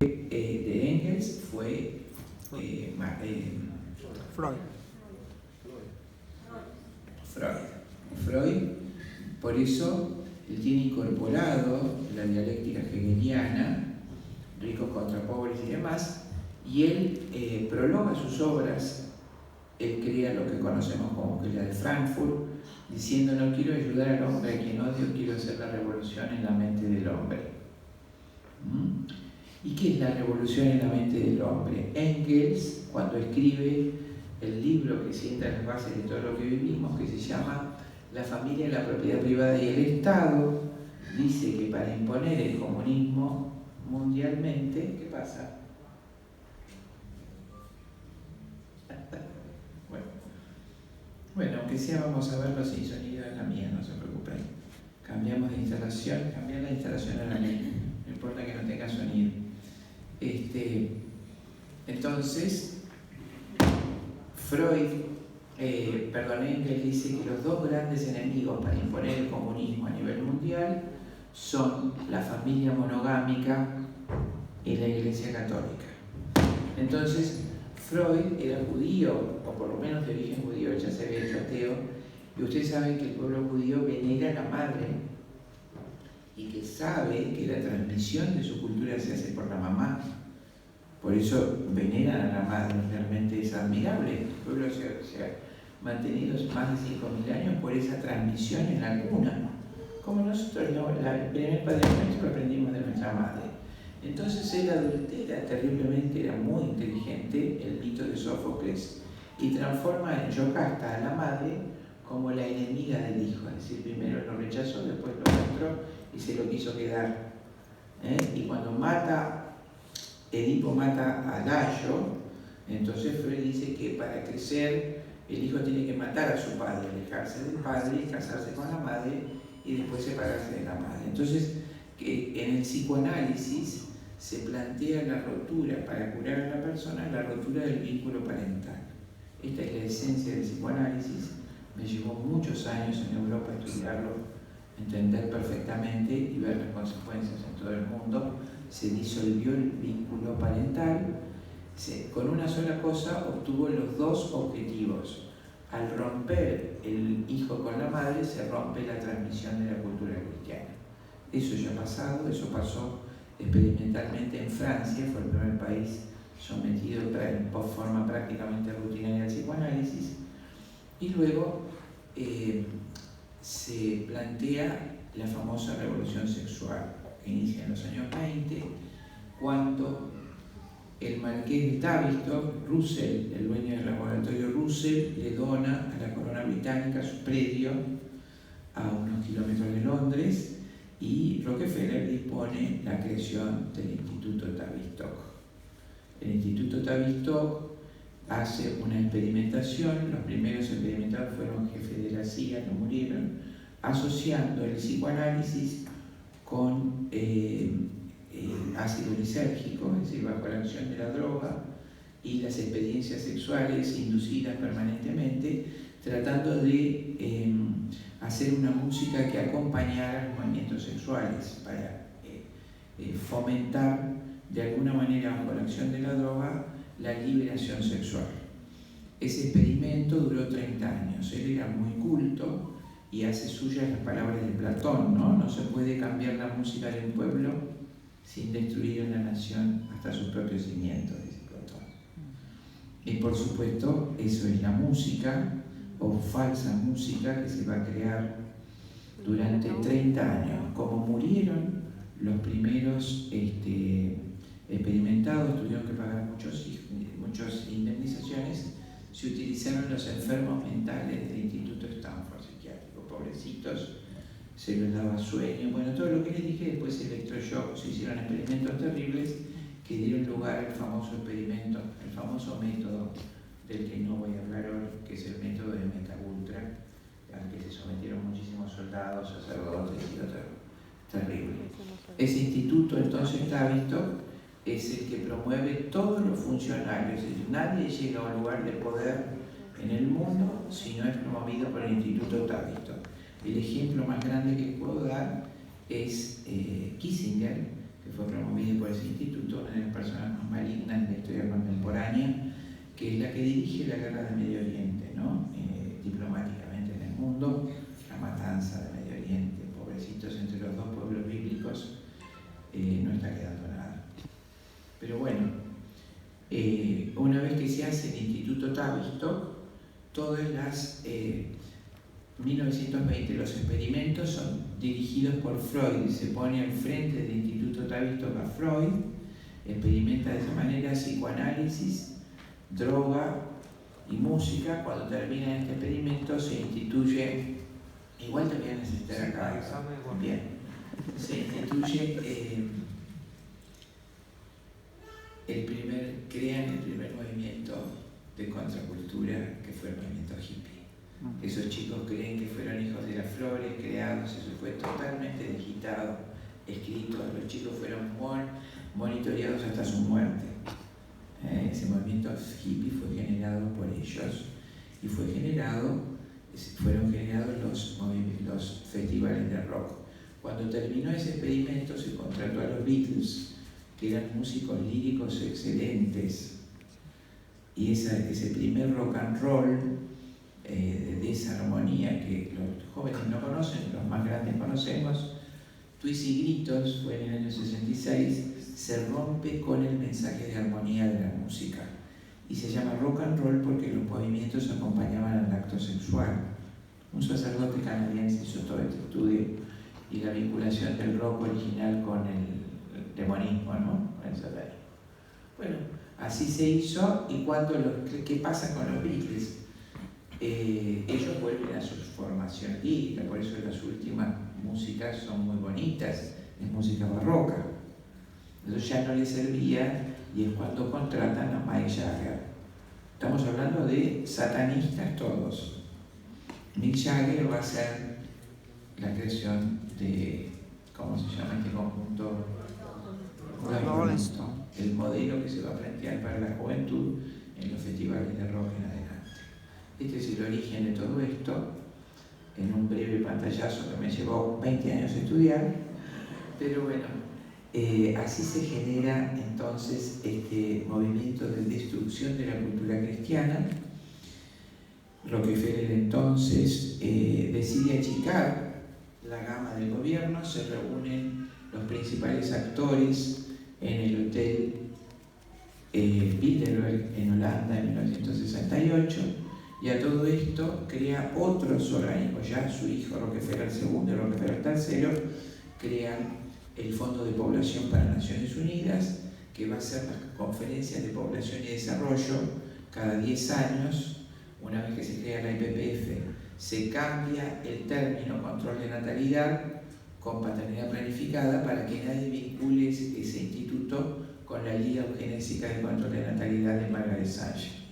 de Engels fue Freud. Por eso él tiene incorporado la dialéctica hegeliana, ricos contra pobres y demás, y él prolonga sus obras. Él crea lo que conocemos como Escuela de Frankfurt, diciendo: no quiero ayudar al hombre a quien odio, quiero hacer la revolución en la mente del hombre. ¿Y qué es la revolución en la mente del hombre? Engels, cuando escribe el libro que sienta las bases de todo lo que vivimos, que se llama La familia, la propiedad privada y el Estado, dice que para imponer el comunismo mundialmente, ¿qué pasa? Bueno, aunque sea, vamos a verlo sin sonido en la mía, no se preocupen. Cambiamos de instalación, cambiar la instalación a la mía, no importa que no tenga sonido. Entonces, Engels dice que los dos grandes enemigos para imponer el comunismo a nivel mundial son la familia monogámica y la Iglesia Católica. Entonces, Freud era judío, o por lo menos de origen judío, ya se había hecho ateo, y ustedes saben que el pueblo judío venera a la madre y que sabe que la transmisión de su cultura se hace por la mamá. Por eso veneran a la madre, realmente es admirable. El pueblo se ha mantenido más de 5.000 años por esa transmisión en la cuna. Como nosotros, el primer Padre Nuestro lo aprendimos de nuestra madre. Entonces él adultera terriblemente, era muy inteligente, el mito de Sófocles, y transforma en Yocasta a la madre como la enemiga del hijo. Es decir, primero lo rechazó, después lo mostró y se lo quiso quedar. Y cuando Edipo mata a Layo, entonces Freud dice que para crecer el hijo tiene que matar a su padre, alejarse del padre, casarse con la madre y después separarse de la madre. Entonces, en el psicoanálisis se plantea la rotura, para curar a la persona, la rotura del vínculo parental. Esta es la esencia del psicoanálisis. Me llevó muchos años en Europa estudiarlo, entender perfectamente y ver las consecuencias en todo el mundo. Se disolvió el vínculo parental. Con una sola cosa obtuvo los dos objetivos. Al romper el hijo con la madre, se rompe la transmisión de la cultura cristiana. Eso ya ha pasado, eso pasó experimentalmente en Francia, fue el primer país sometido en forma prácticamente rutinaria al psicoanálisis, y luego se plantea la famosa revolución sexual, que inicia en los años 20, cuando el marqués de Tavistock, Russell, el dueño del laboratorio Russell, le dona a la corona británica su predio a unos kilómetros de Londres, y Rockefeller dispone la creación del Instituto Tavistock. El Instituto Tavistock hace una experimentación. Los primeros experimentados fueron jefes de la CIA, que murieron, asociando el psicoanálisis con ácido lisérgico, es decir, bajo la acción de la droga, y las experiencias sexuales inducidas permanentemente, tratando de hacer una música que acompañara los movimientos sexuales para fomentar de alguna manera, bajo la acción de la droga, la liberación sexual. Ese experimento duró 30 años. Él era muy culto y hace suyas las palabras de Platón, ¿no? No se puede cambiar la música de un pueblo sin destruir una nación hasta sus propios cimientos, dice Platón. Y por supuesto, eso es la música, o falsa música, que se va a crear durante 30 años. Como murieron los primeros experimentados, tuvieron que pagar muchas indemnizaciones, se utilizaron los enfermos mentales del Instituto Stanford Psiquiátrico, pobrecitos, se les daba sueño, bueno, todo lo que les dije. Después electroshock, se hicieron experimentos terribles que dieron lugar al famoso experimento, el famoso método del que no voy a hablar hoy, que es el método de MKUltra, al que se sometieron muchísimos soldados, sacerdotes y otros. Terrible. Ese instituto, entonces, Tavistock, es el que promueve todos los funcionarios. Es decir, nadie llega a un lugar de poder en el mundo si no es promovido por el Instituto Tavistock. El ejemplo más grande que puedo dar es Kissinger, que fue promovido por ese instituto en el que es la que dirige la guerra de Medio Oriente, ¿no? Diplomáticamente en el mundo, la matanza de Medio Oriente, pobrecitos entre los dos pueblos bíblicos, no está quedando nada. Pero bueno, una vez que se hace el Instituto Tavistock, todas las 1920 los experimentos son dirigidos por Freud, se pone al frente del Instituto Tavistock a Freud, experimenta de esa manera psicoanálisis, droga y música. Cuando termina este experimento se instituye, igual te voy a necesitar acá, bien, se instituye crean el primer movimiento de contracultura, que fue el movimiento hippie. Esos chicos creen que fueron hijos de las flores, creados, eso fue totalmente digitado, escrito, los chicos fueron monitoreados hasta su muerte. Ese movimiento hippie fue generado por ellos y fueron generados los festivales de rock. Cuando terminó ese experimento se contrató a los Beatles, que eran músicos líricos excelentes, y ese primer rock and roll de esa armonía que los jóvenes no conocen, los más grandes conocemos, Twist y Gritos, fue en el año 66, se rompe con el mensaje de armonía de la música y se llama rock and roll porque los movimientos acompañaban al acto sexual. Un sacerdote canadiense hizo todo este estudio y la vinculación del rock original con el demonismo, ¿no? Bueno, así se hizo. Y ¿qué pasa con los Beatles? Ellos vuelven a su formación lírica, por eso las últimas músicas son muy bonitas, es música barroca. Eso ya no les servía y es cuando contratan a Mick Jagger. Estamos hablando de satanistas todos. Mick Jagger va a ser la creación de, ¿cómo se llama este conjunto? El modelo que se va a plantear para la juventud en los festivales de rock en adelante. Este es el origen de todo esto, en un breve pantallazo que me llevó 20 años estudiar, pero bueno, así se genera entonces este movimiento de destrucción de la cultura cristiana. Rockefeller entonces decide achicar la gama del gobierno, se reúnen los principales actores en el Hotel Bilderberg en Holanda en 1968, y a todo esto crea otros organismos. Ya su hijo Rockefeller II y Rockefeller III crean el Fondo de Población para Naciones Unidas, que va a ser las conferencias de población y desarrollo cada 10 años. Una vez que se crea la IPPF, se cambia el término control de natalidad con paternidad planificada para que nadie vincule ese instituto con la Liga Eugenésica de Control de Natalidad de Margaret Sanger.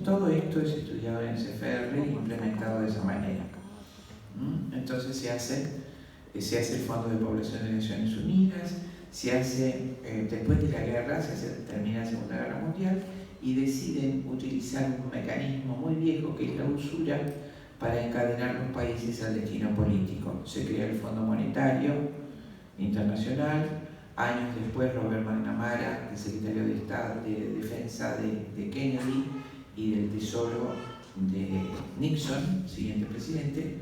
Todo esto es estudiado en el CFR e implementado de esa manera. Entonces se hace el Fondo de Población de Naciones Unidas, se hace, después de la guerra, termina la Segunda Guerra Mundial, y deciden utilizar un mecanismo muy viejo que es la usura para encadenar los países al destino político. Se crea el Fondo Monetario Internacional. Años después, Robert McNamara, el secretario de Estado de Defensa de Kennedy y del Tesoro de Nixon, siguiente presidente,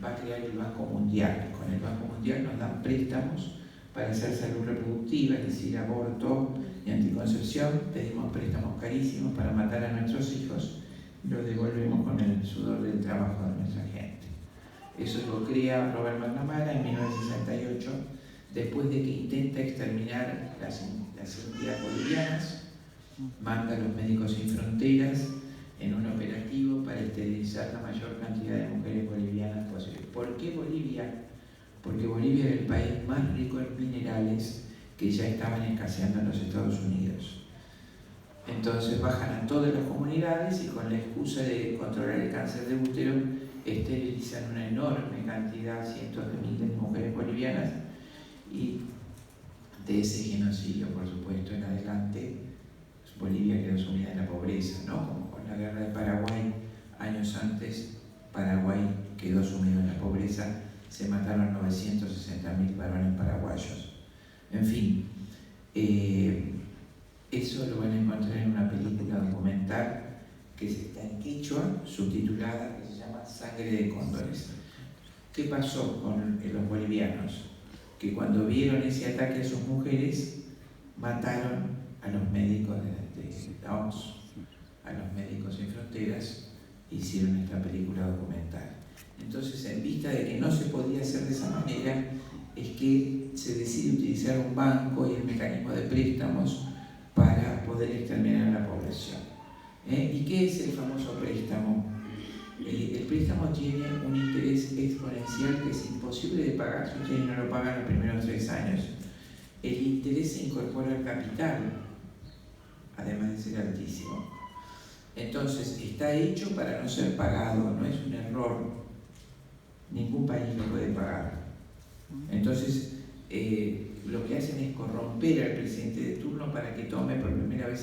va a crear el Banco Mundial. Con el Banco Mundial nos dan préstamos para hacer salud reproductiva, es decir, aborto y anticoncepción. Pedimos préstamos carísimos para matar a nuestros hijos y los devolvemos con el sudor del trabajo de nuestra gente. Eso lo crea Robert McNamara en 1968, después de que intenta exterminar las entidades bolivianas. Manda a los Médicos Sin Fronteras en un operativo para esterilizar la mayor cantidad de mujeres bolivianas posible. ¿Por qué Bolivia? Porque Bolivia era el país más rico en minerales que ya estaban escaseando en los Estados Unidos. Entonces bajan a todas las comunidades y con la excusa de controlar el cáncer de útero esterilizan una enorme cantidad, cientos de miles de mujeres bolivianas, y de ese genocidio, por supuesto, en adelante Bolivia quedó sumida en la pobreza, ¿no? Como con la guerra de Paraguay, años antes Paraguay quedó sumido en la pobreza, se mataron 960.000 varones paraguayos. En fin, eso lo van a encontrar en una película de cóndores. ¿Qué pasó con los bolivianos? Que cuando vieron ese ataque a sus mujeres, mataron a los médicos de la OMS, a los Médicos Sin Fronteras, e hicieron esta película documental. Entonces, en vista de que no se podía hacer de esa manera, es que se decide utilizar un banco y el mecanismo de préstamos para poder exterminar a la población. ¿Y qué es el famoso préstamo? El préstamo tiene un interés exponencial que es imposible de pagar si ustedes no lo pagan los primeros 3 años. El interés se incorpora al capital, además de ser altísimo. Entonces, está hecho para no ser pagado, no es un error. Ningún país lo puede pagar. Entonces, lo que hacen es corromper al presidente de turno para que tome por primera vez